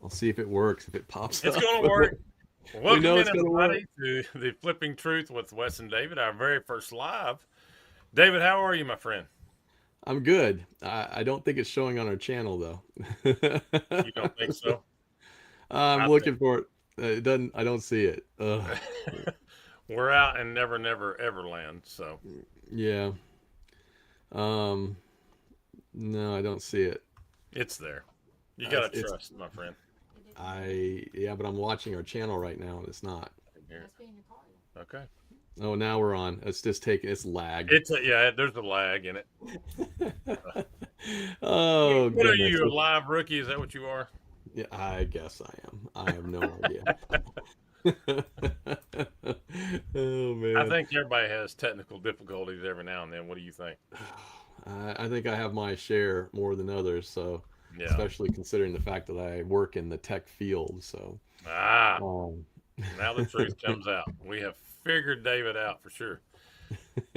I'll see if it works. If it pops It's up, going to work. we Welcome know in, it's gonna work. everybody, to the Flipping Truth with Wes and David, our very first live. David, how are you, my friend? I'm good. I don't think it's showing on our channel though. You don't think so? I'm I looking for it. It doesn't. I don't see it. think we're out and never, never, ever land. So Yeah. Um. No, I don't see it. it's there. You got to It's. trust, my friend. Yeah, but I'm watching our channel right now and it's not. Here. Okay. Oh, now we're on. It's just taking. It's lagged. Yeah. There's a lag in it. Uh, Oh what are goodness. you, a live rookie? Is that what you are? Yeah, I guess I am. I have no idea. Oh I man. think everybody has technical difficulties every now and then. What do you think? I think I have my share more than others, so Yeah. especially considering the fact that I work in the tech field. So, Ah, um, now the truth comes out. We have figured David out for sure.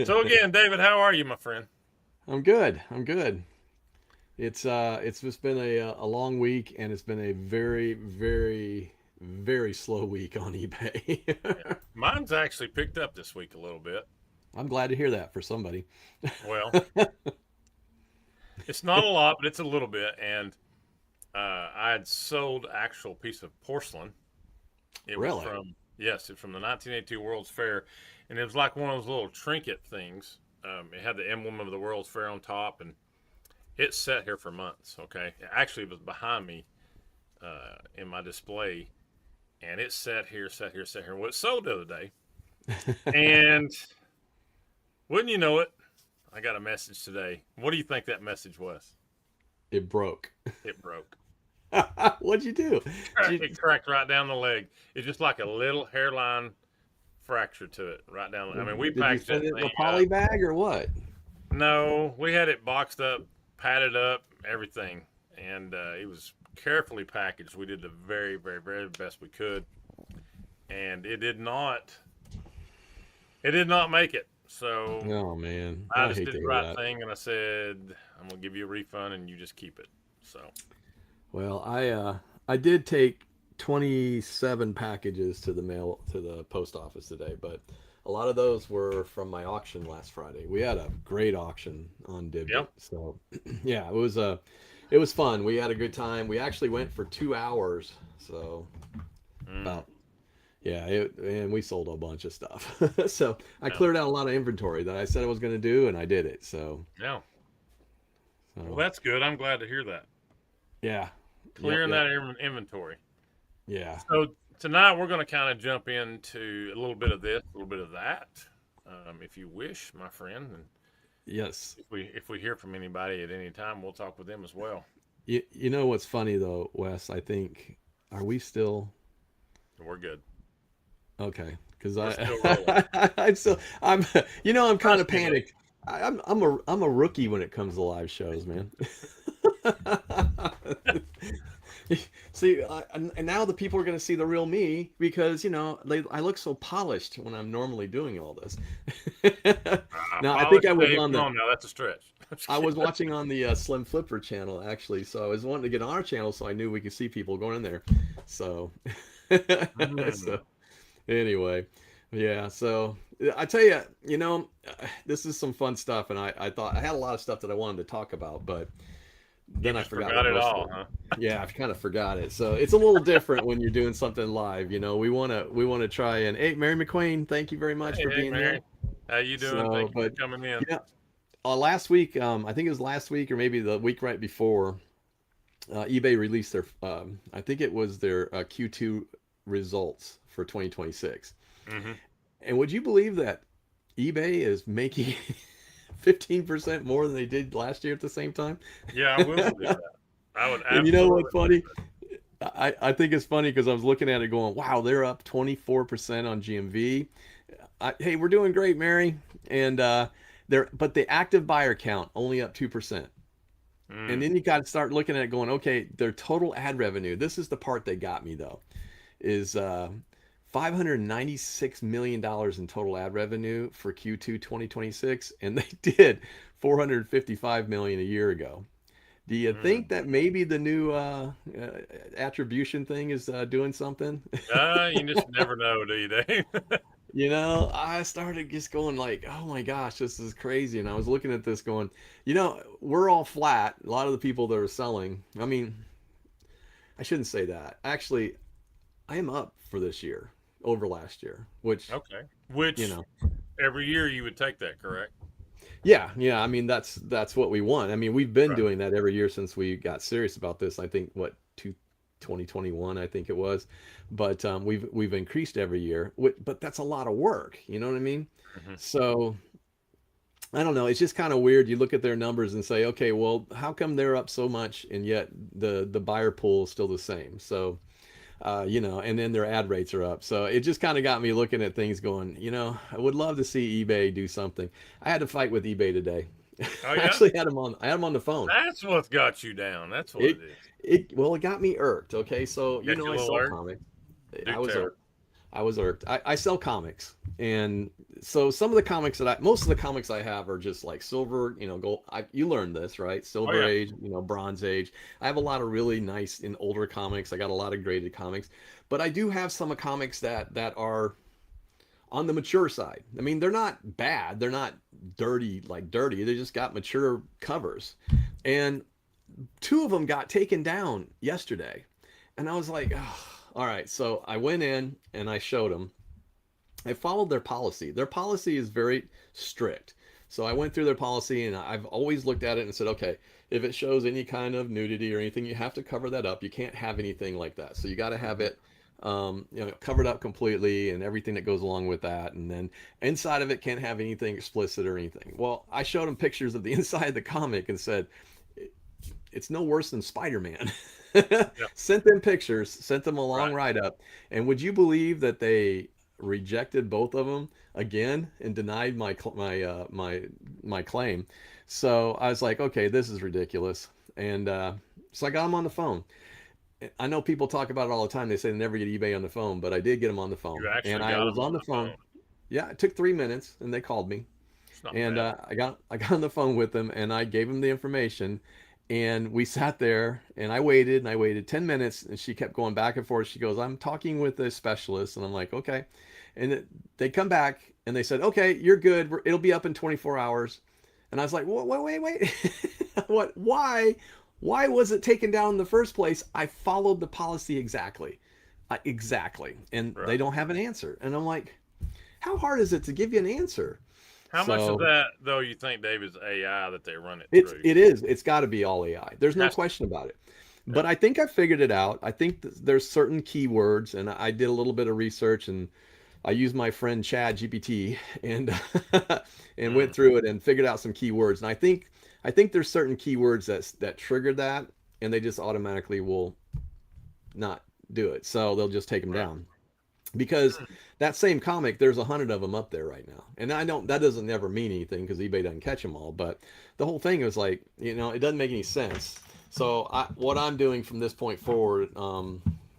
So again, David, how are you, my friend? I'm good. I'm good. It's just been a long week, and it's been a very slow week on eBay. Yeah. Mine's actually picked up this week a little bit. I'm glad to hear that for somebody. Well, it's not a lot, but it's a little bit. And I had sold actual piece of porcelain. It was Really? from it's from the 1982 World's Fair, and it was like one of those little trinket things. It had the emblem of the World's Fair on top, and it sat here for months. Okay, actually, it was behind me in my display, and it sat here, sat here, sat here. Well, it sold the other day, and wouldn't you know it, I got a message today. What do you think that message was? It broke. It broke. What'd you do? Did It cracked right down the leg. It's just like a little hairline fracture to it right down. I mean, we did you packaged send that it in a thing poly up. bag or what? No, we had it boxed up, padded up, everything, and it was carefully packaged. We did the very, very, very best we could, and it did not. It did not make it. So Oh man, I I just hate did to the hear right that. thing, and I said, "I'm gonna give you a refund, and you just keep it." So Well, I did take 27 packages to the mail to the post office today, but a lot of those were from my auction last Friday. We had a great auction on yeah. Dibdit, so yeah, it was fun. We had a good time. We actually went for 2 hours, so Mm, about and we sold a bunch of stuff. So I yeah. cleared out a lot of inventory that I said I was going to do, and I did it. So Yeah. Well, so that's good. I'm glad to hear that. yeah, Clearing yep, that inventory. yeah. So tonight we're going to kind of jump into a little bit of this, a little bit of that, if you wish, my friend. And Yes. if we hear from anybody at any time, we'll talk with them as well. You know what's funny though, Wes? I think are we still We're good. okay? Because We're still rolling. I'm I'm kind Trust of me, buddy. panicked. I'm a rookie when it comes to live shows, man. See, and now the people are going to see the real me because I look so polished when I'm normally doing all this. Now I think Polish Dave, come on now. That's a stretch. I'm just I was kidding. watching on the Slim Flipper channel actually, so I was wanting to get on our channel so I knew we could see people going in there. So, Mm, so anyway, yeah. So I tell you, this is some fun stuff, and I thought I had a lot of stuff that I wanted to talk about, but you then I just forgot forgot what it most of all, it. huh? Yeah, I kind of forgot it. So it's a little different when you're doing something live. We wanna try and hey, Mary McQueen, thank you very much Hey, for hey, being here. Mary. How you doing? So, Thank you for but coming in. yeah, last week, I think it was last week or maybe the week right before, eBay released their, I think it was their Q2 results for 2026. Hmm. And would you believe that eBay is making 15% more than they did last year at the same time? Yeah, I will believe that. I would And you know what's absolutely believe funny? I think it's funny because I was looking at it going, wow, they're up 24% on GMV. Hey, we're doing great, Mary. And but the active buyer count only up 2%. that. And then you got to start looking at it going, okay, their total ad revenue. This is the part that got me though, is $596 million in total ad revenue for Q2 2026, and they did 455 million a year ago. Do you Mm. think that maybe the new attribution thing is doing something? You just never know, do you, Dave? I started just going like, oh my gosh, this is crazy. And I was looking at this going, we're all flat. A lot of the people that are selling, I mean, I shouldn't say that. Actually, I am up for this year over last year, which, Okay. you Which know, every year you would take that, correct? yeah, yeah. I mean, that's what we want. I mean, we've been Right. doing that every year since we got serious about this. I think what 2021, I think it was, but we've increased every year. But that's a lot of work. You know what I mean? Hmm. So I don't know. It's just kind of weird. You look at their numbers and say, okay, well, how come they're up so much and yet the buyer pool is still the same? So and then their ad rates are up. So it just kind of got me looking at things going, I would love to see eBay do something. I had to fight with eBay today. Oh I yeah, actually I had him on the phone. that's what's got you down. That's what it It is. it got me irked. Okay, so Got you a I little sell irked. comics. Do I was tell. irked. I was irked. I sell comics, and so some of the comics most of the comics I have are just like silver, gold. You learned this, right? Oh Silver yeah. age, bronze age. I have a lot of really nice and older comics. I got a lot of graded comics, but I do have some comics that are on the mature side. I mean, they're not bad. They're not dirty like dirty. They just got mature covers, and two of them got taken down yesterday, and I was like, oh, all right. So I went in and I showed them. I followed their policy. Their policy is very strict. So I went through their policy and I've always looked at it and said, okay, if it shows any kind of nudity or anything, you have to cover that up. You can't have anything like that. So you got to have Hmm. it, covered up completely and everything that goes along with that. And then inside of it can't have anything explicit or anything. Well, I showed them pictures of the inside of the comic and said, it's no worse than Spider-Man. Yeah. Sent them pictures, sent them a long Right. write up, and would you believe that they rejected both of them again and denied my claim? So I was like, okay, this is ridiculous, and so I got them on the phone. I know people talk about it all the time. They say they never get eBay on the phone, but I did get them on the phone, You and actually I got was them on on the the phone. phone. Yeah, it took 3 minutes, and they called me, It's not and bad. I got on the phone with them and I gave them the information, and we sat there and I waited 10 minutes and she kept going back and forth. She goes, I'm talking with a specialist, and I'm like, okay. And they come back and they said, okay, you're good. It'll be up in 24 hours. And I was like, wait. What? Why was it taken down in the first place? I followed the policy exactly. Exactly. And they Right. don't have an answer. And I'm like, how hard is it to give you an answer? How much of So that though you think, Dave, is AI that they run it It's through? it is. It's got to be all AI. There's no Has to. question about it. Yeah. But I think I figured it out. I think there's certain keywords, and I did a little bit of research, and I used my friend Chad GPT and and went Mm. through it and figured out some keywords. And I think there's certain keywords that trigger that, and they just automatically will not do it. So they'll just take them Right. down because Mm. that same comic, there's 100 of them up there right now, and I don't. That doesn't never mean anything because eBay doesn't catch them all. But the whole thing is like, it doesn't make any sense. So what I'm doing from this point forward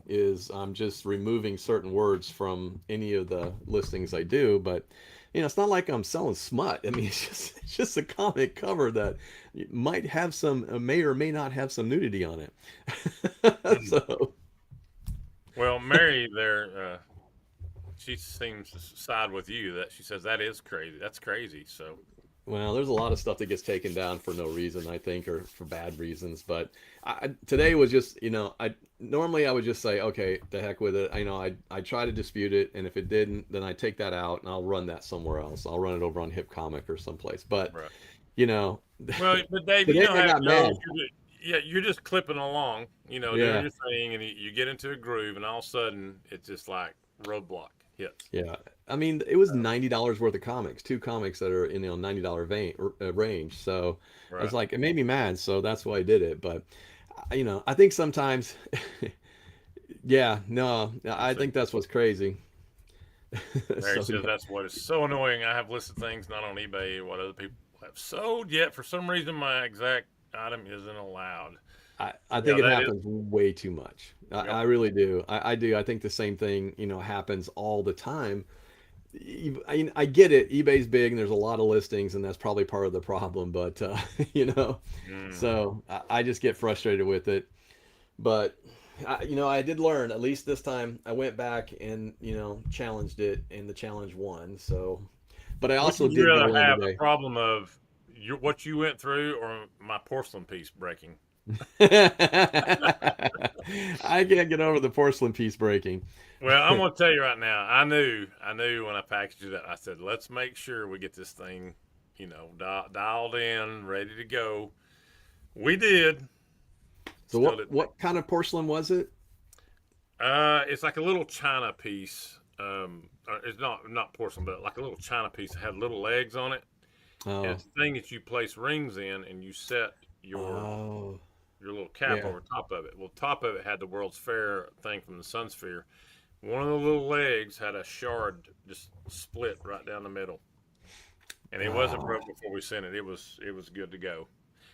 is I'm just removing certain words from any of the listings I do. But it's not like I'm selling smut. I mean, it's just a comic cover that might have some, may or may not have some nudity on it. Mm. So Well, Mary there, she seems to side with you that she says that is crazy. That's crazy. So Well, there's a lot of stuff that gets taken down for no reason, I think, or for bad reasons. But today was just, I normally I would just say, okay, the heck with it. I try to dispute it, and if it didn't, then I take that out and I'll run that somewhere else. I'll run it over on Hip Comic or someplace. But right. you know, Well, but Dave, you today know I how it got goes. mad. Yeah, you're just clipping along, doing Yeah, your thing, and you get into a groove, and all of a sudden it's just like roadblock hits. yeah. I mean, it was $90 worth of comics, two comics that are in the $90 range. So I was Right. like, it made me mad. So that's why I did it. But I think sometimes. Yeah, no, You I see, think that's what's crazy. Mary So says yeah, that's what is so annoying. I have listed things not on eBay what other people have sold, yet for some reason my exact item isn't allowed. I Yeah, think it that is. happens way too much. I Yep. really do. I do. I think the same thing, happens all the time. I get it. eBay's big and there's a lot of listings, and that's probably part of the problem. But you know, Mm. so I just get frustrated with it. But I did learn at least this time. I went back and challenged it, and the challenge won. So, but I Which also would you did rather go in have, the today. problem of what you went through, or my porcelain piece breaking? I can't get over the porcelain piece breaking. Well, I'm gonna tell you right now. I knew when I packaged it up. I said, let's make sure we get this thing, dialed in, ready to go. We did. So Still what didn't make. what kind of porcelain was it? It's like a little china piece. It's not porcelain, but like a little china piece that had little legs on it. And Oh, it's the thing that you place rings in, and you set oh, your little cap yeah. over top of it. Well, top of it had the World's Fair thing from the Sun Sphere. One of the little legs had a shard just split right down the middle, and it wasn't Ah, broke before we sent it. It was good to go.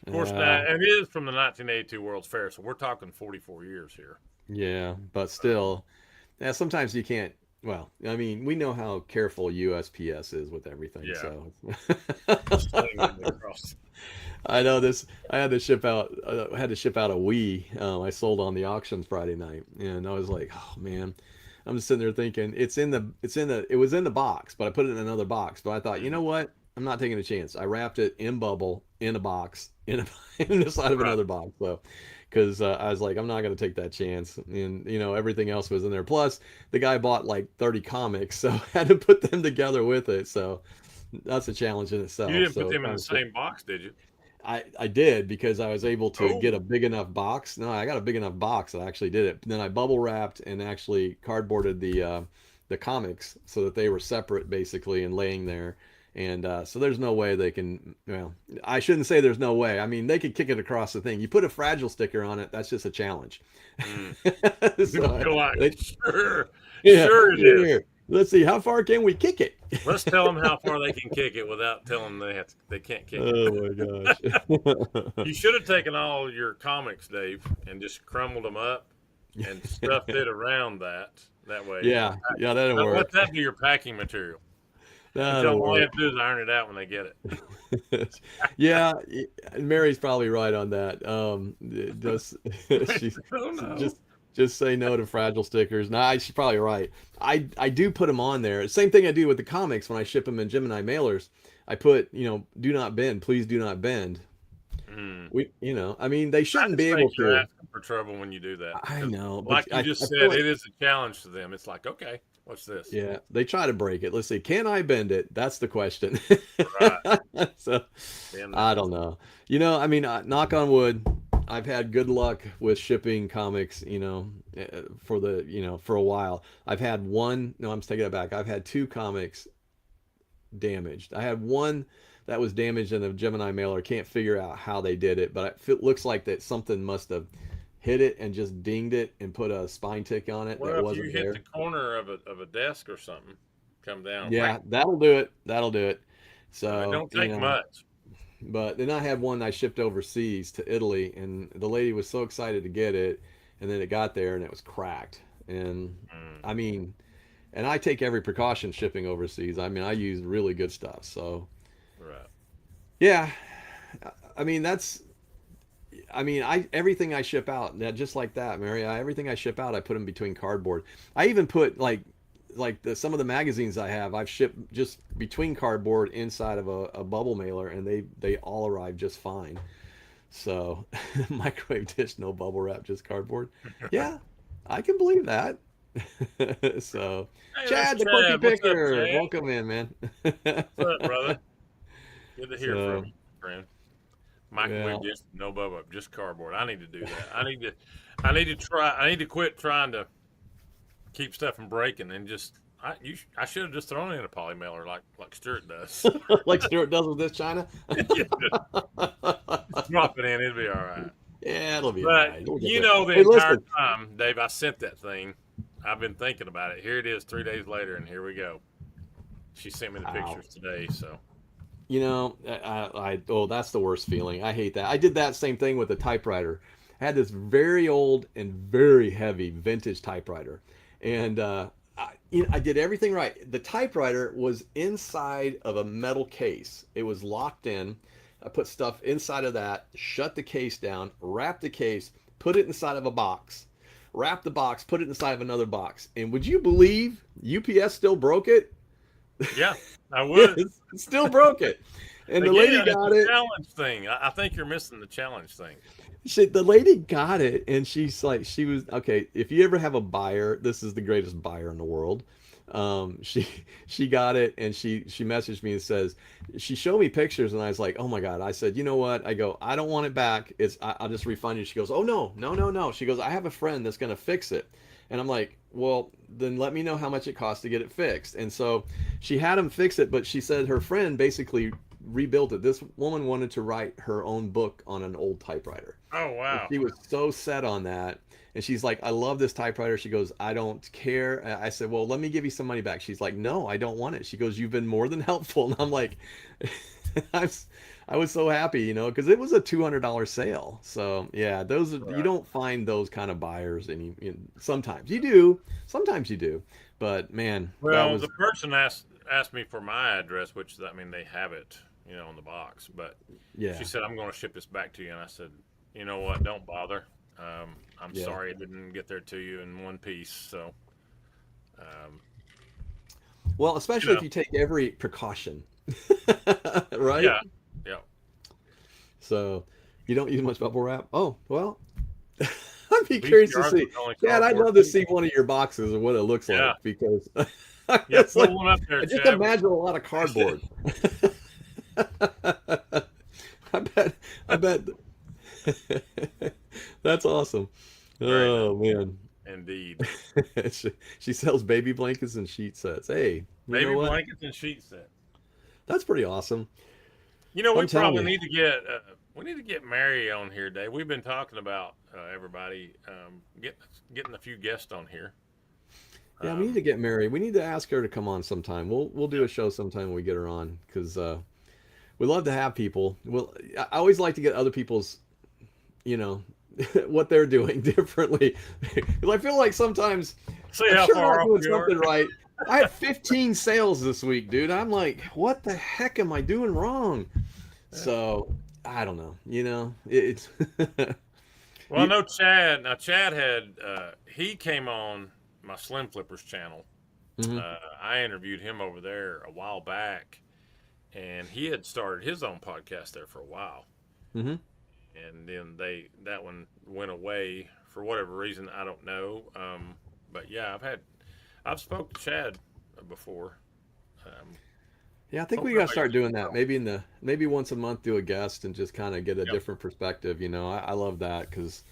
Of course, uh, and it is from the 1982 World's Fair, so we're talking 44 years here. yeah, but Um, still, yeah. Sometimes you can't. Well, I mean, we know how careful USPS is with everything. yeah, So, slinging it across. I know this. I had to ship out. I had to ship out a Wii. I sold on the auction Friday night, and I was like, oh man. I'm just sitting there thinking it was in the box, but I put it in another box. But I thought, you know Mhm. what? I'm not taking a chance. I wrapped it in bubble in a box in the side of Right. another box. So, because I was like, I'm not going to take that chance. And everything else was in there. Plus, the guy bought like 30 comics, so I had to put them together with it. So that's a challenge in You itself. didn't put So them in trying the to fit. same box, did you? I did because I was able to get Oh, a big enough box. No, I got a big enough box that I actually did it. Then I bubble wrapped and actually cardboarded the comics so that they were separate basically and laying there. And so there's no way they can. Well, I shouldn't say there's no way. I mean, they could kick it across the thing. You put a fragile sticker on it. That's just a challenge. mm. So You're like, they, sure, yeah, sure it is. here. Let's see how far can we kick it. Let's tell them how far they can kick it without telling them they can't kick it. Oh my gosh. You should have taken all your comics, Dave, and just crumbled them up and stuffed it around that. That way, Yeah, yeah, that'll let work. that be your packing material. And tell That'll them all you work. have to do is iron it out when they get it. Yeah, Mary's probably right on that. Just she's Oh no. just just say no to fragile stickers. Nah, she's probably right. I do put them on there. Same thing I do with the comics when I ship them in Gemini mailers. I put, do not bend. Please do not bend. Mm. I mean, they I shouldn't be just able think you're to. asking for trouble when you do that I because, know, but like you just I feel said, like it is a challenge to them. It's like, okay, what's this? yeah, they try to break it. Let's see, can I bend it? That's the question. Right. So Bend it. I don't know. I mean, knock on wood, I've had good luck with shipping comics, for a while. I've had one, no, I'm taking it back. I've had two comics damaged. I had one that was damaged in a Gemini mailer. Can't figure out how they did it, but it looks like that something must have hit it and just dinged it and put a spine tick on it that Well, if you wasn't hit the there. corner of a desk or something, come down, whack. Yeah, that'll do it. That'll do it. It So, don't take much. but then I had one I shipped overseas to Italy, and the lady was so excited to get it, and then it got there and it was cracked. And Mm, I mean, and I take every precaution shipping overseas. I mean, I use really good stuff. So, right. yeah, I mean, I everything I ship out, just like that, Mary. Everything I ship out, I put them between cardboard. I even put some of the magazines I have, I've shipped just between cardboard inside of a bubble mailer, and they all arrive just fine. So microwave dish, no bubble wrap, just cardboard. Yeah, I can believe that. So, Hey, that's Chad, the quirky Chad. What's up, picker, Chad? welcome in, man. What's up, brother? Good to hear from So, you, friend. yeah. Microwave dish, no bubble, just cardboard. I need to do that. I need to try. I need to quit trying to keep stuff from breaking and just. I should have just thrown it in a poly mailer like Stuart does. Like Stuart does with this China. Just drop it in, it'll be all right. Yeah, it'll be all But right. We'll get you there. know, the Hey, entire listen, time, Dave, I sent that thing. I've been thinking about it. Here it is, 3 days later, and here we go. She sent me the wow. pictures today. So Oh, that's the worst feeling. I hate that. I did that same thing with a typewriter. I had this very old and very heavy vintage typewriter, and I did everything right. The typewriter was inside of a metal case. It was locked in. I put stuff inside of that, shut the case down, wrapped the case, put it inside of a box, wrap the box, put it inside of another box. And would you believe UPS still broke it? Yeah, I Yes, would. still broke it. And the lady Again, it's got a it. challenge thing. I think you're missing the challenge thing. The lady got it, and she's like, she was okay. If you ever have a buyer, this is the greatest buyer in the world. She she got it, and she messaged me and says, she showed me pictures, and I was like, oh my god. I said, you know what? I go, I don't want it back. I'll just refund you. She goes, oh no, no, no, no. She goes, I have a friend that's gonna fix it, and I'm like, well, then let me know how much it costs to get it fixed. And so she had him fix it, but she said her friend basically rebuilt it. This woman wanted to write her own book on an old typewriter. Oh And wow. she was so set on that. And she's like, I love this typewriter. She goes, I don't care. I said, well, let me give you some money back. She's like, no, I don't want it. She goes, you've been more than helpful. And I'm like, I was, I was so happy, because it was a $200 sale. So yeah, you Right. don't find those kind of buyers sometimes sometimes you do, but man, that Well, was the person asked me for my address, which I mean they have it, on the box. But she yeah, said I'm going to ship this back to you, and I said, you know what? Don't bother. I'm yeah. sorry it didn't get there to you in one piece. So, um, Well, you especially if know, you take every precaution, right? yeah, yeah. So you don't use much bubble wrap. Oh, well, I'd be curious to VCRs see. was only Dad, I'd cardboard love to too. see one of your boxes and what it looks Yeah, like because yeah. it's Pull like one up there, I just Chad. imagine a lot of cardboard. I bet, I bet that's awesome. Very nice Oh man. indeed. She sells baby blankets and sheet sets. Hey, you know Baby what? blankets and sheet set. That's pretty awesome. We I'm telling probably you. need to get Mary on here, Dave. We've been talking about everybody getting a few guests on here. Yeah, we need Um, to get married. We need to ask her to come on sometime. We'll do yeah, a show sometime when we get her on because we love to have people. Well, I always like to get other people's, you know, what they're doing differently. Because I feel like sometimes see I'm how sure I'm far not off doing we are. something right. I had 15 sales this week, dude. I'm like, what the heck am I doing wrong? Yeah. So I don't know. It's Well, I you. know Chad. Now Chad had he came on my Slim Flippers channel. Mhm, I interviewed him over there a while back, and he had started his own podcast there for a while. mhm. And then that one went away for whatever reason, I don't know. But yeah, I've spoke to Chad before. Um, Yeah, I think Hope we gotta everybody's start doing doing that. well. Maybe once a month do a guest and just kind of get a Yep. different perspective. I love that because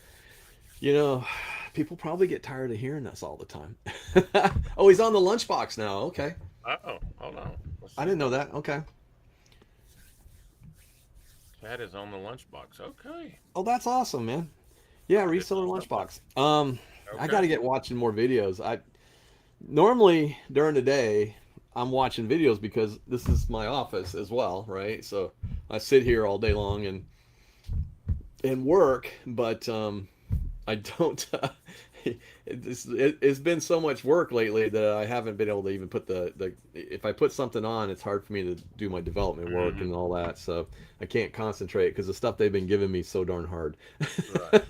you know people probably get tired of hearing us all the time. Oh, he's on the lunchbox now. Okay, Oh, hold on. Let's I see. didn't know that. Okay. Chad is on the lunchbox. Okay. Oh, that's awesome, man. Yeah, I did reseller not know that. lunchbox. I got Okay. to get watching more videos. I normally during the day I'm watching videos because this is my office as well, right? So I sit here all day long and work, but I don't. It's been so much work lately that I haven't been able to even put the. If I put something on, it's hard for me to do my development work Hmm. and all that. So I can't concentrate because the stuff they've been giving me is so darn hard. Right.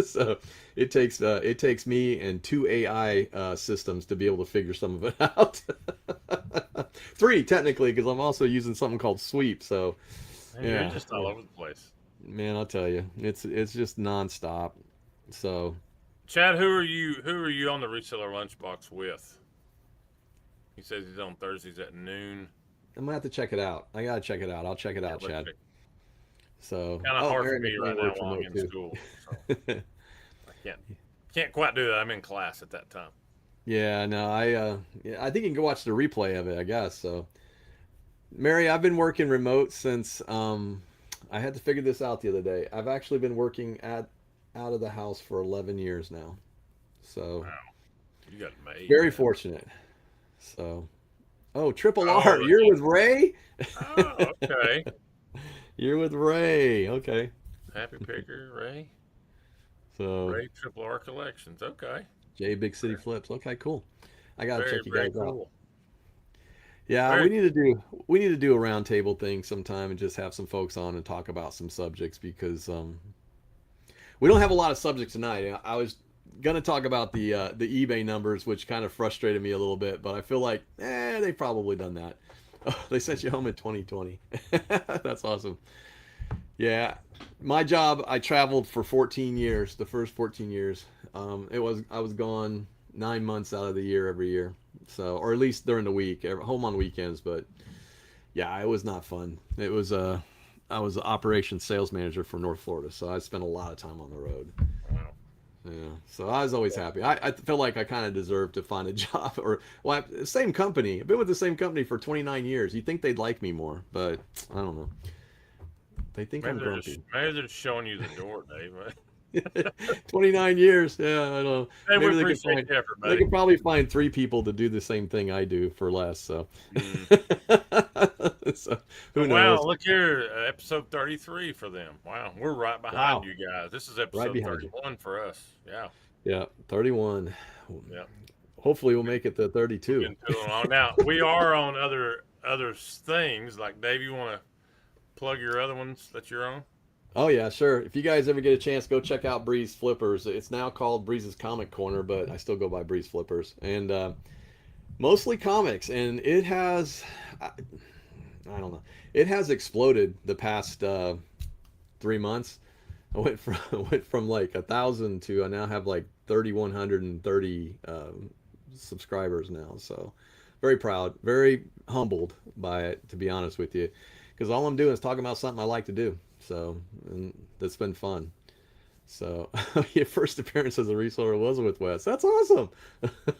So it takes me and two AI systems to be able to figure some of it out. Three technically because I'm also using something called Sweep. So Man, you're yeah, just all over the place. man, I'll tell you, it's just nonstop. So Chad, who are you on the reseller lunchbox with? He says he's on Thursdays at noon. I'm gonna have to check it out. I gotta check it out. I'll check it Yeah, out, let's Chad. check. So, Kind of oh, hard for Mary me right McLean now works while I'm remote in too. school, so I can't quite do that. I'm in class at that time. Yeah, no, yeah, I think you can go watch the replay of it, I guess. So, Mary, I've been working remote since I had to figure this out the other day. I've actually been working out of the house for 11 years now. So, Wow, you got it made, very man. fortunate. So, oh, Triple Oh, R, you're with Ray? okay. You're with Ray. Okay. Happy Picker, Ray. So, Ray Triple R Collections. Okay. J Big City Flips. Okay, cool. I gotta Very, check you very guys out. cool. Yeah, Very. we need to do a roundtable thing sometime and just have some folks on and talk about some subjects because we don't have a lot of subjects tonight. I was gonna talk about the eBay numbers, which kind of frustrated me a little bit, but I feel like they've probably done that. Oh, they sent you home in 2020. That's awesome. Yeah, my job, I traveled for 14 years. The first 14 years, I was gone 9 months out of the year every year. So, or at least during the week, home on weekends. But yeah, it was not fun. I was the operations sales manager for North Florida, so I spent a lot of time on the road. Wow. Yeah, so I was always happy. I feel like I kind of deserved to find a job, or well, same company. I've been with the same company for 29 years. You'd think they'd like me more, but I don't know. They think I'm grumpy. Maybe they're just showing you the door, Dave. 29 years. Yeah, I don't know. Hey, we Maybe appreciate the effort, they buddy. could probably find three people to do the same thing I do for less. So, Mm. so Oh, who wow, knows? look here, episode 33 for them. Wow, we're right behind Wow, you guys. This is right episode behind you. 31 for us. Yeah, Yeah, 31. yeah. Hopefully we'll make it to We've 32. been tooling on. Now we are on other things. Like Dave, you want to plug your other ones that you're on? Oh yeah, sure. If you guys ever get a chance, go check out Breeze Flippers. It's now called Breeze's Comic Corner, but I still go by Breeze Flippers, and mostly comics. And it has, I don't know, it has exploded the past 3 months. I went from went from like 1,000 to I now have like 3,130 subscribers now. So very proud, very humbled by it, to be honest with you, because all I'm doing is talking about something I like to do. So and that's been fun. So your first appearance as a reseller was with Wes. That's awesome.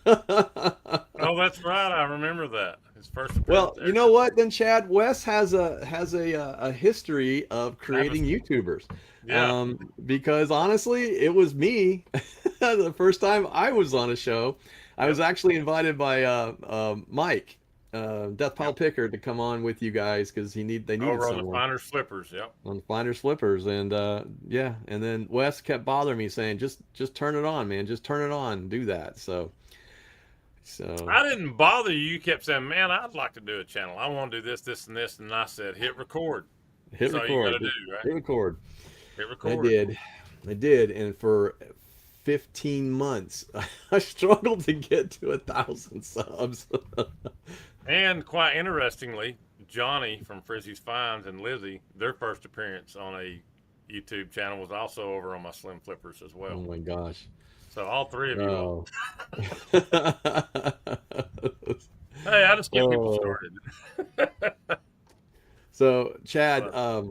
Oh, that's right. I remember that. His first appearance Well, you there. know what? Then Chad West has a history of Travis. creating YouTubers, Yeah. because honestly, it was me the first time I was on a show. I was Yep. actually invited by Mike, Death Pile Yep. Picker, to come on with you guys because they needed Over on the someone Finders Flippers. Yep. on Finders Flippers, and yeah, and then Wes kept bothering me saying, just turn it on, man, just turn it on, do that. So I didn't bother you. You kept saying, "Man, I'd like to do a channel. I want to do this, this, and this." And I said, "Hit record." hit That's all you got record, to do, right? hit record. Hit I record. did. I did, and for 15 months, I struggled to get to 1,000 subs. And quite interestingly, Johnny from Frizzy's Finds and Lizzie, their first appearance on a YouTube channel was also over on my Slim Flippers as Oh well. my gosh. So all three of you all. Oh. Hey, I just get people Oh. started. So, Chad, But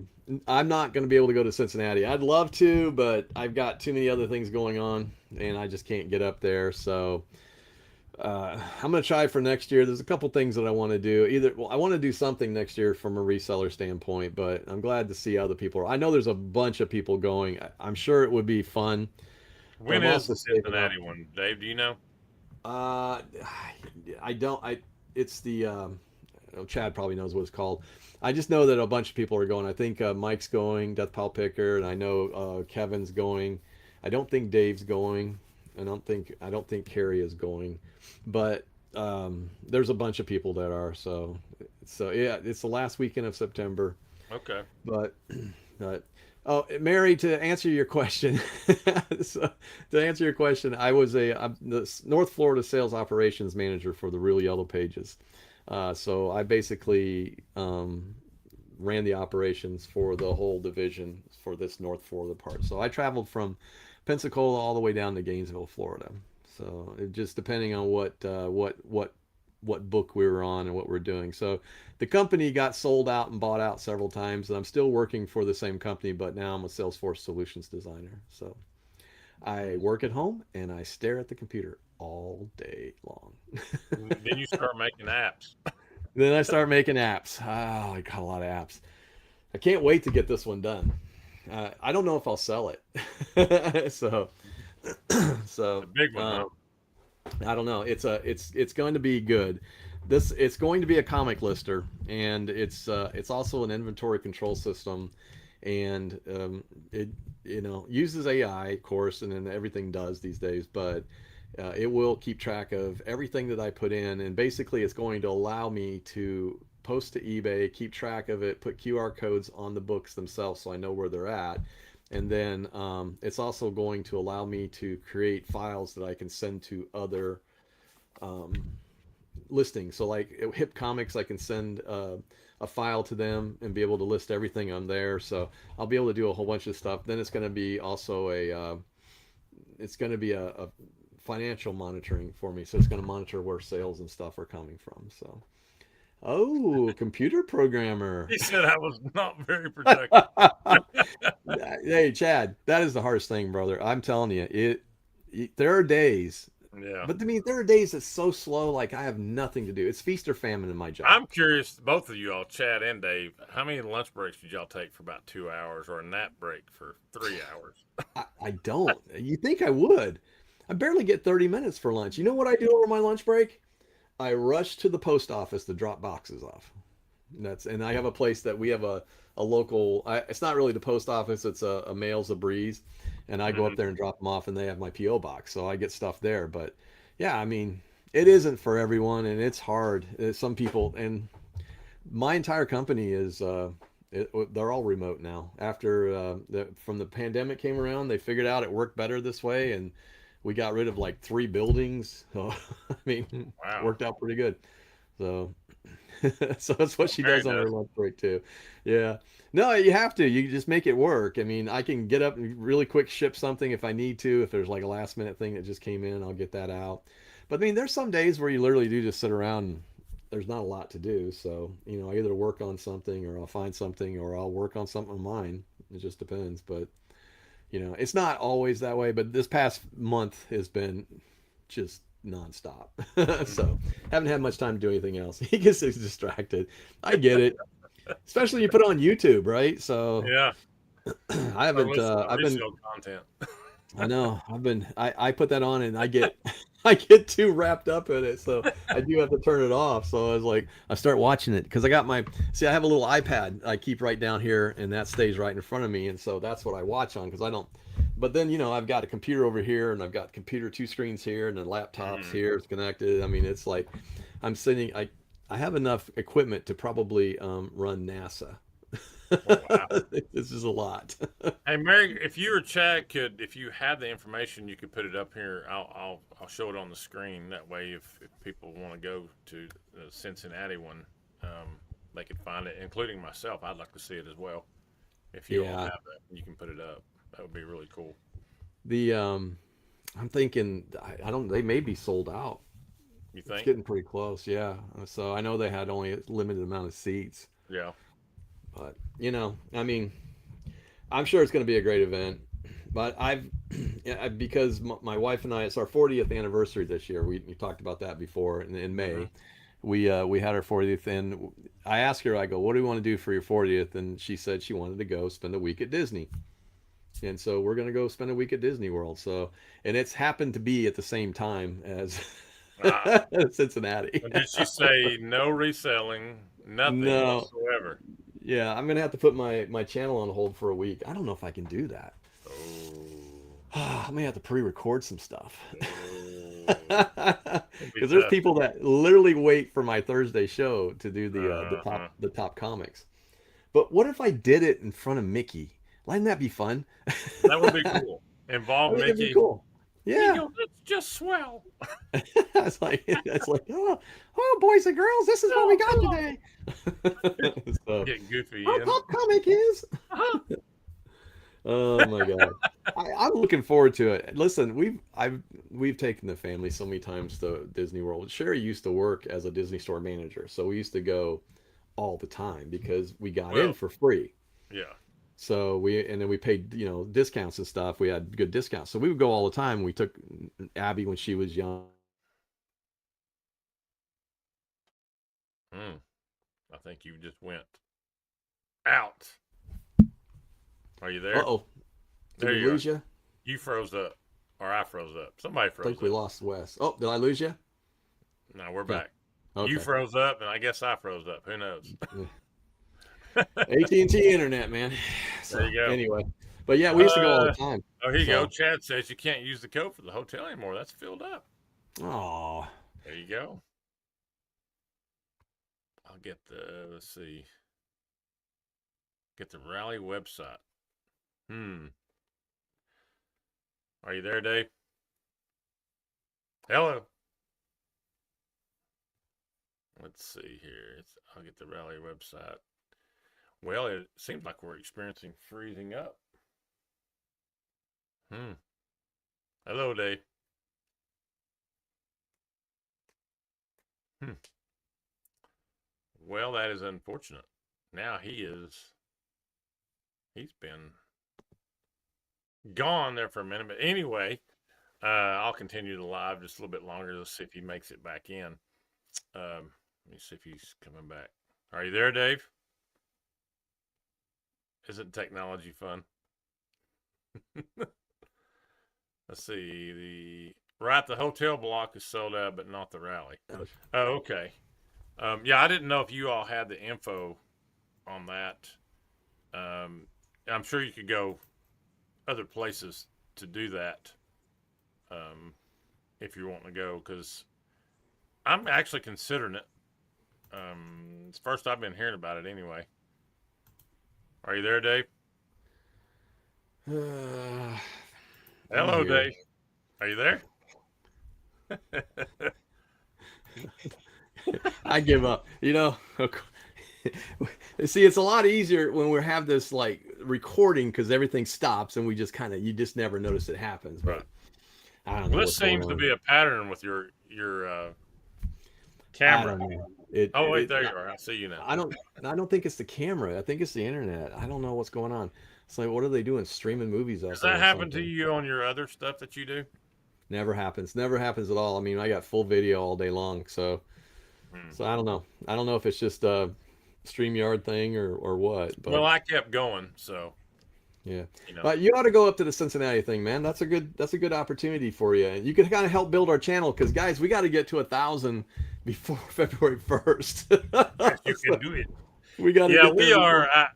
I'm not going to be able to go to Cincinnati. I'd love to, but I've got too many other things going on, and I just can't get up there. So, I'm going to try for next year. There's a couple things that I want to do. Well, I want to do something next year from a reseller standpoint, but I'm glad to see other people. I know there's a bunch of people going. I'm sure it would be fun, but when I'm is also the saving up. Cincinnati one, Dave? Do you know? Uh, I don't. It's the. Oh, Chad probably knows what it's called. I just know that a bunch of people are going. I think Mike's going, Death Pile Picker, and I know Kevin's going. I don't think Dave's going. I don't think Carrie is going, but there's a bunch of people that are. So yeah, it's the last weekend of September. Okay. But but oh, Mary, to answer your question, so, to answer your question, I'm the North Florida sales operations manager for the Real Yellow Pages. So I basically ran the operations for the whole division for this North Florida part. So I traveled from Pensacola all the way down to Gainesville, Florida. So it just depending on what book we were on and what we're doing. So the company got sold out and bought out several times, and I'm still working for the same company, but now I'm a Salesforce solutions designer. So I work at home and I stare at the computer all day long. Then you start making apps. Then I start making apps. Oh, I got a lot of apps. I can't wait to get this one done. I don't know if I'll sell it. so, The so big one, huh? I don't know. It's going to be good. It's going to be a comic lister, and it's also an inventory control system, and it uses AI, of course, and then everything does these days. But It will keep track of everything that I put in, and basically, it's going to allow me to post to eBay, keep track of it, put QR codes on the books themselves so I know where they're at. And then it's also going to allow me to create files that I can send to other um, listings. So, like Hip Comics, I can send a file to them and be able to list everything on there. So I'll be able to do a whole bunch of stuff. Then it's going to be also a financial monitoring for me. So it's going to monitor where sales and stuff are coming from. So, oh, computer programmer. He said I was not very productive. Hey, Chad, that is the hardest thing, brother. I'm telling you, there are days, Yeah. but I mean, there are days that's so slow, like I have nothing to do. It's feast or famine in my job. I'm curious, both of you all, Chad and Dave, how many lunch breaks did y'all take for about 2 hours or a nap break for 3 hours? I don't. You think I would? I barely get 30 minutes for lunch. You know what I do over my lunch break? I rush to the post office to drop boxes off. And I have a place that we have a local. It's not really the post office. It's a Mail's a Breeze, and I go up Hmm. there and drop them off, and they have my PO box, so I get stuff there. But yeah, I mean, it isn't for everyone, and it's hard. Some people, and my entire company is they're all remote now. After from the pandemic came around, they figured out it worked better this way, and we got rid of like 3 buildings. So I mean, Wow. worked out pretty good. So so that's what she Mary does on her does. lunch break too. Yeah. No, you have to. You just make it work. I mean, I can get up and really quick ship something if I need to. If there's like a last minute thing that just came in, I'll get that out. But I mean, there's some days where you literally do just sit around and there's not a lot to do. So, I either work on something or I'll find something or I'll work on something of mine. It just depends. But, it's not always that way. But this past month has been just nonstop. So haven't had much time to do anything else. He gets distracted. I get it, especially you put it on YouTube, right? So Yeah. I haven't. I've been. Resale content. I know. I put that on and I get. I get too wrapped up in it, so I do have to turn it off. So I was like, I start watching it because I got my. See, I have a little iPad I keep right down here, and that stays right in front of me, and so that's what I watch on because I don't. But then I've got a computer over here, and I've got computer 2 screens here, and then laptops Mm. here. It's connected. I mean, it's like I'm sitting. I have enough equipment to probably run NASA. Oh, wow. This is a lot. Hey Mary, if you or Chad could, if you had the information, you could put it up here. I'll show it on the screen. That way, if people want to go to the Cincinnati one, they could find it, including myself. I'd like to see it as well. If you all Yeah. have that, you can put it up. That would be really cool. The I'm thinking I don't. They may be sold out. You It's think? getting pretty close. Yeah. So I know they had only a limited amount of seats, Yeah. but I mean, I'm sure it's going to be a great event. But yeah, because my wife and I, it's our 40th anniversary this year. We talked about that before in Hmm. May. We had our 40th, and I asked her, I go, what do you want to do for your 40th? And she said she wanted to go spend a week at Disney. And so we're going to go spend a week at Disney World. So, and it's happened to be at the same time as Ah. Cincinnati. And did she say no reselling, nothing No, whatsoever? yeah, I'm gonna have to put my channel on hold for a week. I don't know if I can do that. Oh, I may have to pre-record some stuff. oh, it'd be Because there's tough. people that literally wait for my Thursday show to do the Uh-huh. top comics. But what if I did it in front of Mickey? Wouldn't that be fun? That would be I cool. Involve think it'd be Mickey. cool. He Yeah. goes, "It's just swell." It's like, oh, boys and girls, this is what we Oh, got come on. today. So Get goofy our in. pop comic is. Uh-huh. Oh my God. I'm looking forward to it. Listen, we've taken the family so many times to Disney World. Sherry used to work as a Disney store manager, so we used to go all the time because we got in Well, for free. yeah. So and then we paid, discounts and stuff. We had good discounts. So we would go all the time. We took Abby when she was young. Hmm. I think you just went out. Are you there? Uh-oh. Did There we you are. lose you? You froze up, or I froze up. Somebody I froze think we up. lost Wes. Oh, did I lose you? No, we're No. back. You Okay. froze up, and I guess I froze up. Who knows? AT&T internet, man. There So you go. anyway, But yeah, we used to go all the time. Oh, here you go. So, Chad says you can't use the code for the hotel anymore. That's filled up. oh, There you go. I'll get the, let's see, get the rally website. Are you there, Dave? Hello. Let's see here. I'll get the rally website. Well, it seems like we're experiencing freezing up. Hello, Dave. Hmm. Well, that is unfortunate. Now he's been gone there for a minute. But anyway, I'll continue the live just a little bit longer. Let's see if he makes it back in. Let me see if he's coming back. Are you there, Dave? Isn't technology fun? Let's see. The hotel block is sold out, but not the rally. Oh, okay. Yeah, I didn't know if you all had the info on that. I'm sure you could go other places to do that if you want to go, because I'm actually considering it. It's first I've been hearing about it anyway. Are you there, Dave? Hello, here. Dave. Are you there? I give up. See, it's a lot easier when we have this like recording because everything stops and we just you just never notice it happens. But Right. I don't know Well, this what's going seems to on. be a pattern with your I camera. don't know. Oh, wait, there you are. I see you now. I don't think it's the camera. I think it's the internet. I don't know what's going on. It's like, what are they doing? Streaming movies out Does there that or happen to something? you on your other stuff that you do? Never happens. Never happens at all. I mean, I got full video all day long, so Hmm. I don't know. I don't know if it's just a StreamYard thing or what, Well, but I kept going, so yeah. you know. But you ought to go up to the Cincinnati thing, man. That's a good opportunity for you. And you can kind of help build our channel because guys, we got to get to 1,000 before February 1st. Yes, you So can do it. we got to Yeah, get there we before. are.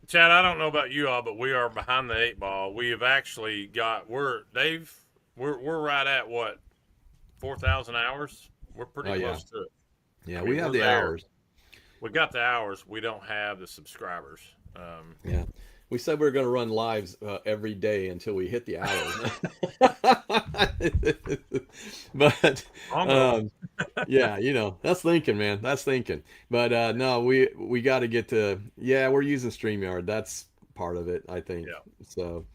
Chad, I don't know about you all, but we are behind the eight ball. We have actually got. Dave. We're right at what 4,000 hours. We're pretty Oh yeah. close to it. Yeah, I we mean, have we're the there. hours. We got the hours. We don't have the subscribers. Yeah. We said we were going to run lives every day until we hit the hours. But I'll know. um, yeah, that's thinking, man. That's thinking. But no, we got to get to. Yeah, we're using StreamYard. That's part of it, I think. Yeah, So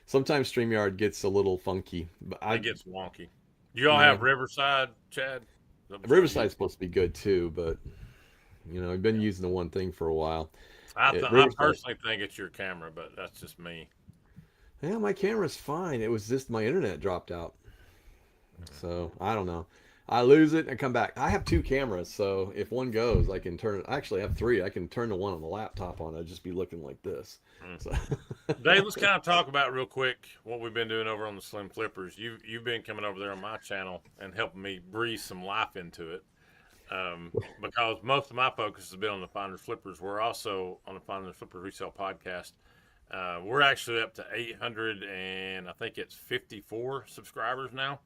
sometimes StreamYard gets a little funky. But it I gets wonky. You all yeah, have Riverside, Chad? Is that what you? Riverside's supposed to be good too, but we've been Yeah. using the one thing for a while. I Riverside. personally think it's your camera, but that's just me. Yeah, my camera's fine. It was just my internet dropped out. So I don't know. I lose it and come back. I have two cameras, so if one goes, I can turn it. I actually have three. I can turn the one on the laptop on. I'd just be looking like this. Mm. So Dave, let's kind of talk about real quick what we've been doing over on the Slim Flippers. You've been coming over there on my channel and helping me breathe some life into it. Because most of my focus has been on the Finders Flippers. We're also on the Finders Flippers Resale Podcast. We're actually up to 800 and I think it's 54 subscribers now.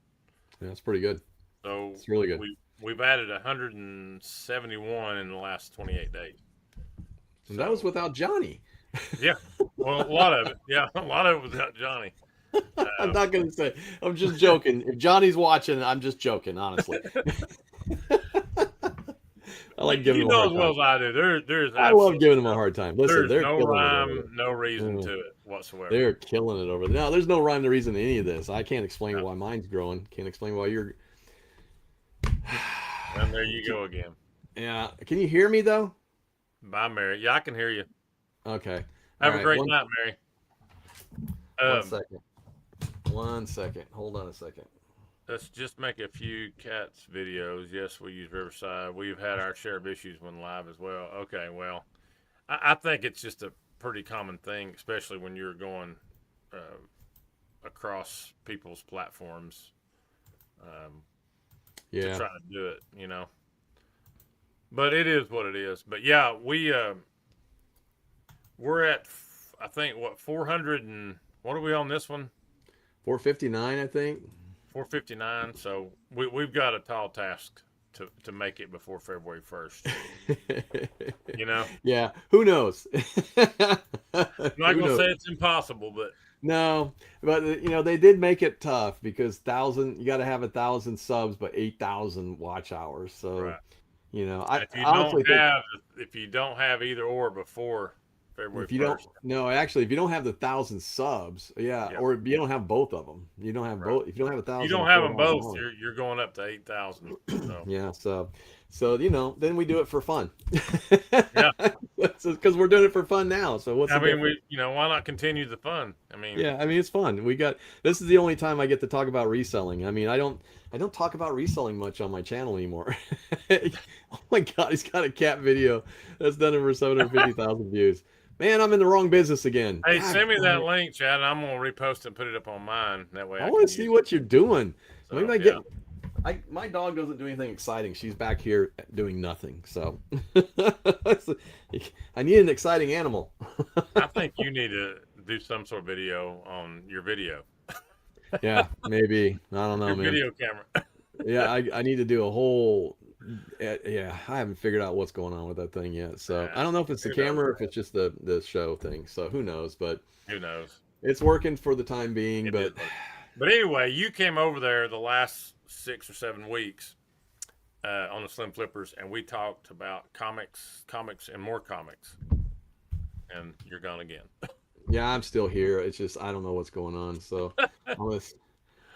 yeah, it's pretty good. So It's really good. we've added 171 in the last 28 days. And that was So without Johnny. yeah, well, a lot of it, yeah, a lot of it was about Johnny. I'm not gonna say. I'm just joking. If Johnny's watching, I'm just joking. Honestly, I like giving You him a know as hard well time. as I do. There's I love absolutely giving him a hard time. Listen, there's they're no killing it over rhyme, no reason there. to it whatsoever. They're killing it over there. No, there's no rhyme or reason to any of this. I can't explain No. why mine's growing. Can't explain why you're. And there you go again. Yeah. Can you hear me though? Bye, Mary. Yeah, I can hear you. Okay. All Have a right. great night, Mary. One Um, second. 1 second. Hold on a second. let's just make a few cats videos. Yes, we use Riverside. We've had our share of issues when live as well. Okay, well, I think it's just a pretty common thing, especially when you're going uh, across people's platforms um, to Yeah. try to do it, you know. But it is what it is. But yeah, we're at I think what 400 and what are we on this one? 459, I think. 459. So we've got a tall task to make it before February 1st. You know, Yeah, who knows? I'm not Who gonna say knows? it's impossible, but No, but they did make it tough because thousand you got to have 1,000 subs, but 8,000 watch hours. So right. I And honestly think if you don't have either or before February if you don't 1st, no, actually if you don't have the 1,000 subs, yeah, yep, or you don't have both of them, you don't have right. both. If you don't have a If you thousand don't or have four them thousand both, dollars, you're going up to 8,000. So yeah. So then we do it for fun. yeah, Because we're doing it for fun now. So what's I the mean difference? why not continue the fun? I mean, Yeah, I mean it's fun. This is the only time I get to talk about reselling. I mean, I don't talk about reselling much on my channel anymore. Oh my God, he's got a cat video that's done over 750,000 views. Man, I'm in the wrong business again. hey, God send me darn that it. link, Chad, and I'm gonna repost and put it up on mine. That way I I want can to see use it. what you're doing. Maybe So I yeah, get my dog doesn't do anything exciting. She's back here doing nothing. So I need an exciting animal. I think you need to do some sort of video on Yeah, maybe. I don't know, your man. video camera. Yeah, I need to do a whole. Yeah, I haven't figured out what's going on with that thing yet. So I don't know if it's the Who knows? camera or if it's just the show thing. So who knows? But Who knows? it's working for the time being. It is But working. But anyway, you came over there the last 6 or 7 weeks on the Slim Flippers, and we talked about comics, and more comics. And you're gone again. yeah, I'm still here. It's just I don't know what's going on. So unless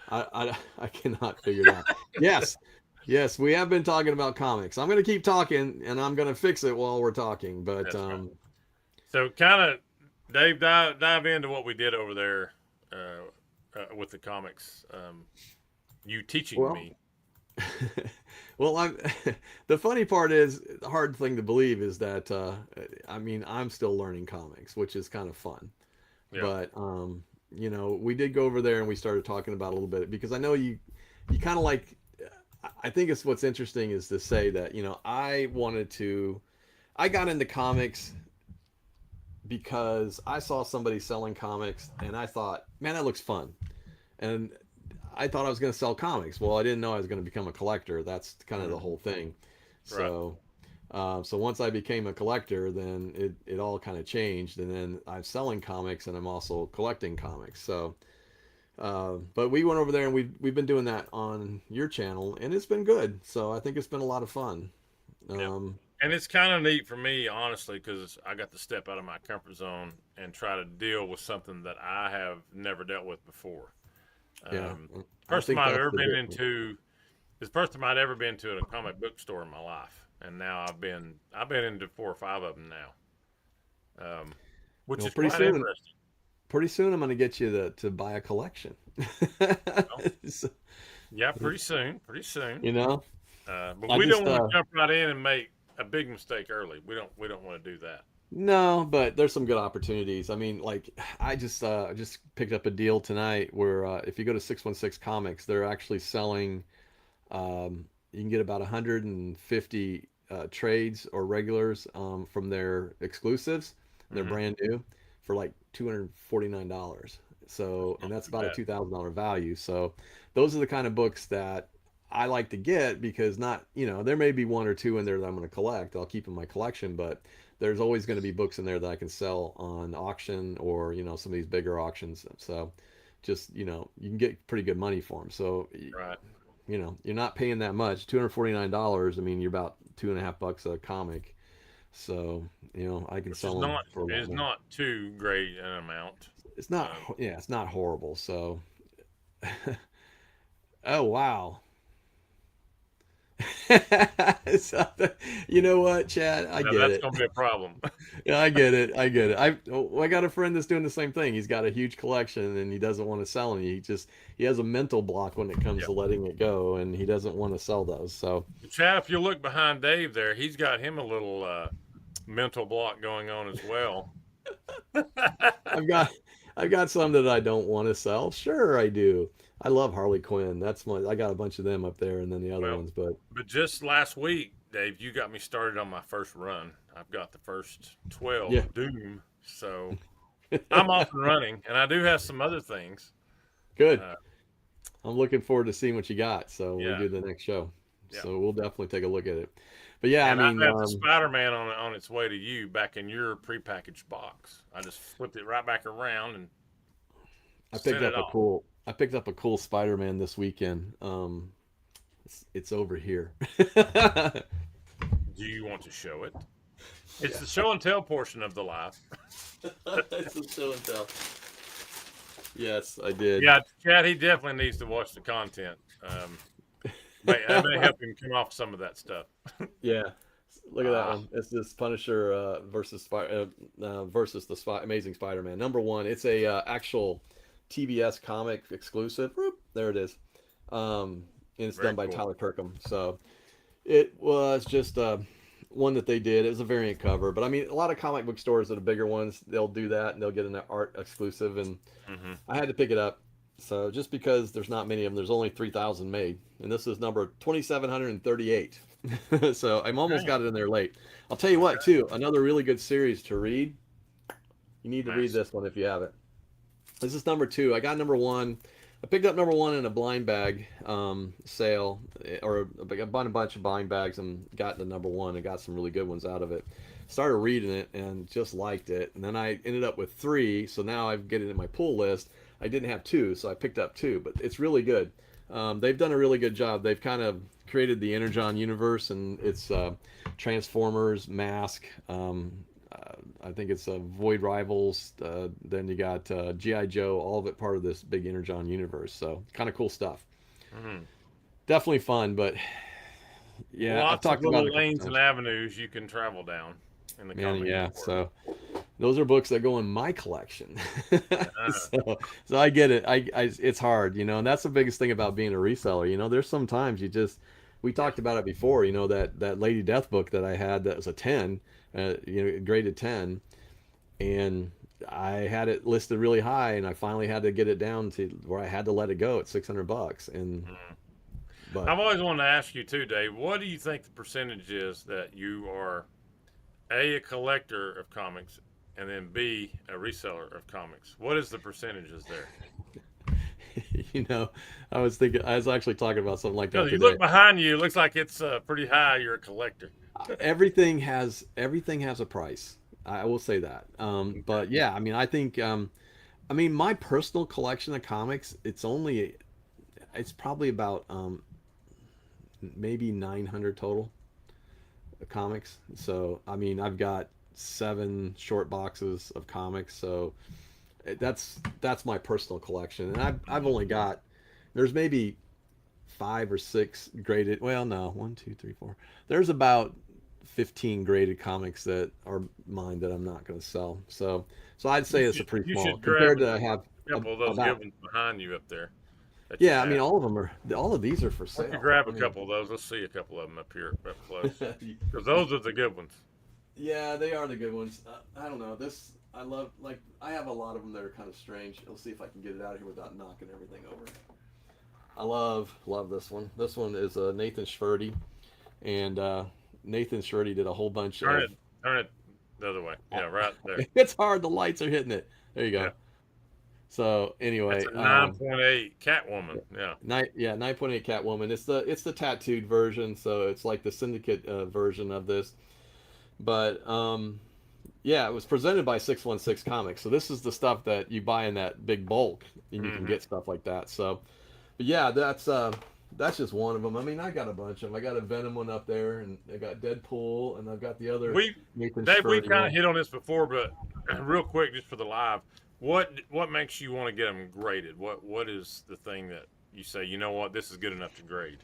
I cannot figure it out. Yes, yes, we have been talking about comics. I'm gonna keep talking, and I'm gonna fix it while we're talking. But That's right. So, kind of, Dave, dive into what we did over there with the comics. You teaching well, me. well, I'm. The funny part is the hard thing to believe is that I mean I'm still learning comics, which is kind of fun. Yeah. But we did go over there and we started talking about a little bit because I know you kind of like. I think it's what's interesting is to say that I got into comics because I saw somebody selling comics and I thought, man, that looks fun. And I thought I was going to sell comics. Well, I didn't know I was going to become a collector. That's kind of the whole thing. Right. So once I became a collector, then it all kind of changed. And then I'm selling comics and I'm also collecting comics. But we went over there and we've been doing that on your channel and it's been good. So I think it's been a lot of fun. Yeah. Um, And it's kind of neat for me, honestly, because I got to step out of my comfort zone and try to deal with something that I have never dealt with before. yeah, Um, I first time think I've that's ever the been difference. into It's the first time I'd ever been to a comic book store in my life, and now I've been into 4 or 5 of them now, which Well, is quite interesting. pretty soon I'm going to get you to buy a collection. Well, So, yeah, pretty soon. you know, But I we don't just want to jump right in and make a big mistake early. We don't want to do that. no, but there's some good opportunities. I mean, like I just picked up a deal tonight where if you go to 616 Comics, they're actually selling you can get about 150 trades or regulars from their exclusives. They're Hmm. brand new for like $249. That's So, and not that's too about a bad. $2,000 value. So, those are the kind of books that I like to get because there may be one or two in there that I'm going to collect. I'll keep in my collection, but there's always going to be books in there that I can sell on auction or, some of these bigger auctions. So, just, you can get pretty good money for them. So, Right, you're not paying that much. $249. I mean, you're about $2.50 a comic. So, I can which is sell them not for a lot is more. not too great an amount. It's not, Um, yeah, it's not horrible. So, oh wow. So, you know what, Chad? I now get that's it. going to be a problem. Yeah, I get it. I get it. I got a friend that's doing the same thing. He's got a huge collection and he doesn't want to sell any. He has a mental block when it comes Yeah. to letting it go, and he doesn't want to sell those. So, Chad, if you look behind Dave there, he's got him a little mental block going on as well. I've got I've got some that I don't want to sell. Sure, I do. I love Harley Quinn. I got a bunch of them up there, and then the other Well, ones. But but just last week, Dave, you got me started on my first run. I've got the first yeah, 12 Doom. So I'm off and running, and I do have some other things. Good. Uh, I'm looking forward to seeing what you got. So when we yeah, do the next show, yeah. so we'll definitely take a look at it. But yeah, I And I mean, have the Spider-Man on its way to you back in your prepackaged box. I just flipped it right back around and sent it off. I picked up a cool Spider-Man this weekend. It's over here. Do you want to show it? It's Yeah, the show and tell portion of the live. it's a show and tell. Yes, I did. Yeah, Chad, he definitely needs to watch the content. I may help him come off some of that stuff. Yeah, look at that Ah, one. It's this Punisher versus the Amazing Spider-Man. Number one, it's a actual TBS comic exclusive. Whoop, there it is. And it's done very by cool. Tyler Kirkham. So it was just one that they did. It was a variant cover, but I mean, a lot of comic book stores that are bigger ones, they'll do that and they'll get an art exclusive. And Hmm. I had to pick it up. So just because there's not many of them, there's only 3,000 made, and this is number 2,738. So I'm almost Okay, got it in there late. I'll tell you what, okay. too, another really good series to read. You need to read Massive. this one if you haven't. This is number two. I got number one. I picked up number one in a blind bag sale, or I bought a bunch of blind bags and got the number one and got some really good ones out of it. Started reading it and just liked it, and then I ended up with three. So now I've get it in my pull list. I didn't have two, so I picked up two, but it's really good. They've done a really good job. They've kind of created the Energon universe, and it's Transformers, Mask, I think it's Void Rivals. Then you got GI Joe. All of it part of this big Energon universe. So kind of cool stuff. Hmm. Definitely fun, but yeah, I've Lots of talked about it little a couple lanes and times. avenues you can travel down in the Man, comic yeah. book world. So those are books that go in my collection. Uh, so I get it. It's hard, and that's the biggest thing about being a reseller. There's sometimes we yeah. talked about it before. That Lady Death book that I had that was a 10, graded 10, and I had it listed really high, and I finally had to get it down to where I had to let it go at $600. And Mhm. but I've always wanted to ask you too, Dave. What do you think the percentage is that you are a collector of comics, and then B a reseller of comics? What is the percentages there? you know, I was actually talking about something like that Because you today. look behind you, it looks like it's pretty high. You're a collector. Everything has a price. I will say that. Okay. But yeah, I mean, I mean, my personal collection of comics, it's probably about maybe 900 total comics. So I mean, I've got seven short boxes of comics. So that's my personal collection, and I've only got there's maybe five or six graded. Well, no, one, two, three, four. There's about 15 graded comics that are mine that I'm not going to sell. So I'd You say it's a should pretty you small should grab compared to I have a couple of those good about. ones behind you up there that you Yeah, I mean, have. all of these are for Why don't you sale. grab I a mean, couple of those? Let's see a couple of them up here up close. Because those are the good ones. yeah, they are the good ones. I don't know. I love, like, I have a lot of them that are kind of strange. Let's see if I can get it out of here without knocking everything over. I love this one. This one is Nathan Schverdy, and Nathan Schverdy did a whole bunch Turn of. it turn it the other way. Yeah, right there. It's hard. The lights are hitting it. There you Yeah. go. So That's anyway, a 9.8 Catwoman. Yeah. 9.8 Catwoman. It's the tattooed version, so it's like the syndicate version of this. But yeah, it was presented by 616 Comics. So this is the stuff that you buy in that big bulk, and you can Hmm. get stuff like that. So, but yeah, that's just one of them. I mean, I got a bunch of them. I got a Venom one up there, and I got Deadpool, and I've got the other We Nathan Dave, we've Schverdy kind of one. hit on this before, but real quick, just for the live, what makes you want to get them graded? What is the thing that you say, you know what, this is good enough to grade?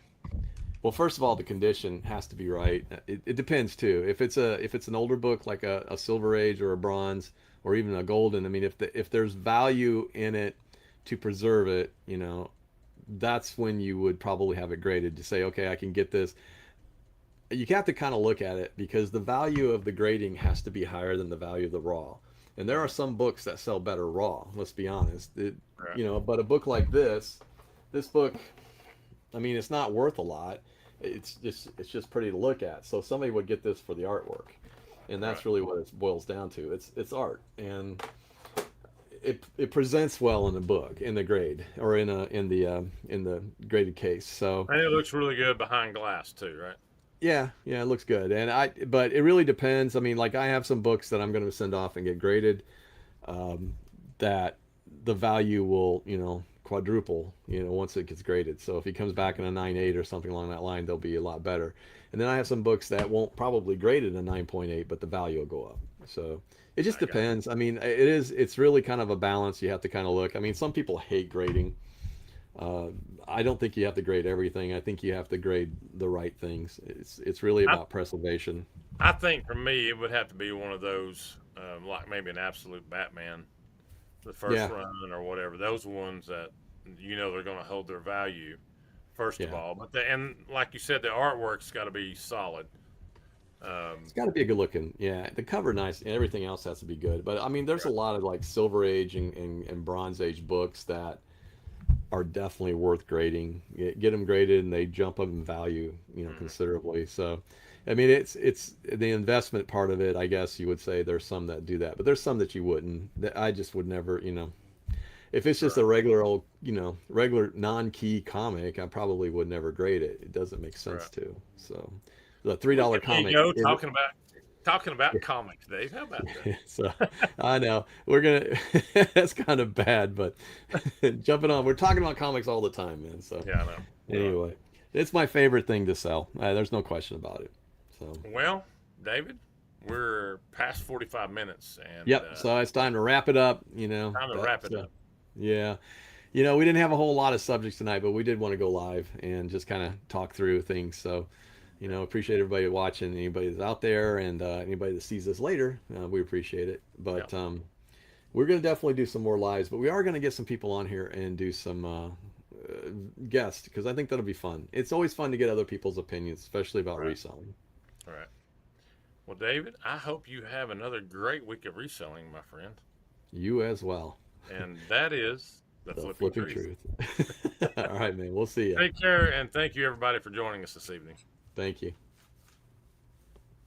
Well, first of all, the condition has to be right. It depends too. If it's an older book like a Silver Age or a Bronze or even a Golden, I mean, if there's value in it to preserve it, that's when you would probably have it graded to say, okay, I can get this. You have to kind of look at it because the value of the grading has to be higher than the value of the raw. And there are some books that sell better raw. Let's be honest. Right. But a book like this book, I mean, it's not worth a lot. It's just pretty to look at. So somebody would get this for the artwork, and Right. that's really what it boils down to. It's art, and it presents well in the book, in the grade, or in the graded case. So And it looks really good behind glass too, right? yeah, yeah, it looks good. But it really depends. I mean, like I have some books that I'm going to send off and get graded, um, that the value will, quadruple, once it gets graded. So if he comes back in a 9.8 or something along that line, they'll be a lot better. And then I have some books that won't probably grade at a 9.8, but the value will go up. So it just I got depends. I mean, it's really kind of a balance. You have to kind of look. I mean, some people hate grading. Uh, I don't think you have to grade everything. I think you have to grade the right things. It's really I about preservation. I think for me it would have to be one of those, like maybe an absolute Batman, the first Yeah, run or whatever. Those ones that they're going to hold their value first of yeah. all. And like you said, the artwork's got to be solid. It's Um, got to be a good looking. Yeah, the cover nice, and everything else has to be good. But I mean, there's a lot of like Silver Age and Bronze Age books that are definitely worth grading. Get them graded, and they jump up in value, mhm, considerably. So, I mean, it's the investment part of it. I guess you would say there's some that do that, but there's some that you wouldn't. That I just would never. If it's just a right. regular old, regular non-key comic, I probably would never grade it. It doesn't make sense Right. to. So, the three Look dollar at me comic go is. talking about comics, Dave. How about So that? I know we're gonna. That's kind of bad, but jumping on. We're talking about comics all the time, man. So Yeah, I know. Right. anyway, it's my favorite thing to sell. There's no question about it. So Well, David, we're past 45 minutes, and yep. So it's time to wrap it up. time to wrap That's it up. yeah. We didn't have a whole lot of subjects tonight, but we did want to go live and just kind of talk through things. So, Yeah. appreciate everybody watching, anybody that's out there, and anybody that sees this later. We appreciate it. Yeah. But we're going to definitely do some more lives, but we are going to get some people on here and do some guests because I think that'll be fun. It's always fun to get other people's opinions, especially about Right. reselling. All right. Well, David, I hope you have another great week of reselling, my friend. You as well. And that is the The flipping flipping truth. truth. All right, man. We'll see you. Take care, and thank you, everybody, for joining us this evening. Thank you.